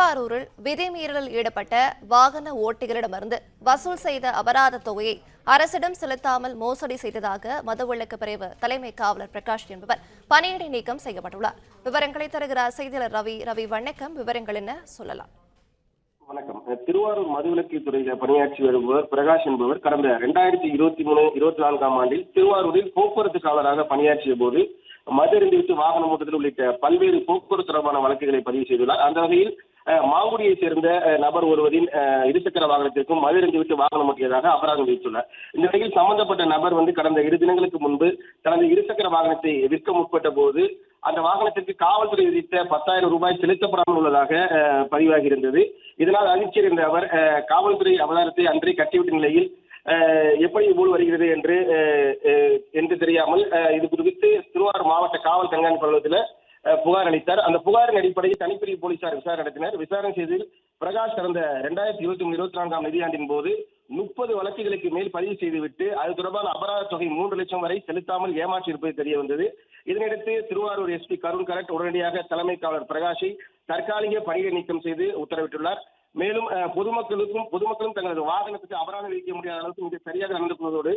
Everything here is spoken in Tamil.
திருவாரூரில் விதிமீறலில் ஈடுபட்ட வாகன ஓட்டிகளிடமிருந்து வசூல் செய்த அபராத தொகையை அரசிடம் செலுத்தாமல் மோசடி செய்ததாக மதுவிலக்கு பிரிவு தலைமை காவலர் பிரகாஷ் என்பவர் பணியிடை நீக்கம் செய்யப்பட்டுள்ளார். விவரங்களை தருகிறார் செய்தியாளர் ரவி. ரவி, வணக்கம். விவரங்கள் என்ன சொல்லலாம்? வணக்கம். திருவாரூர் மதுவிலக்கு துறையில பணியாற்றி வருபவர் பிரகாஷ் என்பவர் கடந்த 2023-24 ஆண்டில் திருவாரூரில் போக்குவரத்து காவலராக பணியாற்றிய போது மது அருந்திவிட்டு வாகனம் ஓட்டுதல் உள்ளிட்ட பல்வேறு போக்குவரத்து தொடர்பான வழக்குகளை பதிவு செய்துள்ளார். அந்த வகையில் மாங்குடியை சேர்ந்த நபர் ஒருவரின் இருசக்கர வாகனத்திற்கும் மது அருந்திவிட்டு வாகனம் ஓட்டியதாக அபராதம் விதித்துள்ளார். இந்த நிலையில் சம்பந்தப்பட்ட நபர் கடந்த 2 தினங்களுக்கு முன்பு தனது இருசக்கர வாகனத்தை விற்க முற்பட்ட போது அந்த வாகனத்திற்கு காவல்துறை விதித்த 10,000 ரூபாய் செலுத்தப்படாமல் உள்ளதாக பதிவாகி இருந்தது. இதனால் அதிர்ச்சியடைந்த அவர் காவல்துறை அபராதத்தை அன்றே கட்டிவிட்ட நிலையில் எப்படி இவ்வளவு வருகிறது என்று தெரியாமல் இது குறித்து திருவாரூர் மாவட்ட காவல் கண்காணிப்பு அலுவலகத்தில் புகார் அளித்தார். அந்த புகாரின் அடிப்படையில் தனிப்பிரிவு போலீசார் விசாரணை நடத்தினர். விசாரணை செய்து பிரகாஷ் கடந்த 2023-24 நிதியாண்டின் போது 30 வழக்குகளுக்கு மேல் பதிவு செய்துவிட்டு அது தொடர்பான அபராத தொகை 3 லட்சம் வரை செலுத்தாமல் ஏமாற்றியிருப்பது தெரிய வந்தது. இதனையடுத்து திருவாரூர் எஸ்பி கருண் கரட் உடனடியாக தலைமை காவலர் பிரகாஷை தற்காலிக பணியிடை நீக்கம் செய்து உத்தரவிட்டுள்ளார். மேலும் பொதுமக்களும் தங்களது வாகனத்துக்கு அபராதம் விதிக்க முடியாத அளவுக்கு மிக சரியாக நடந்து கொள்வதோடு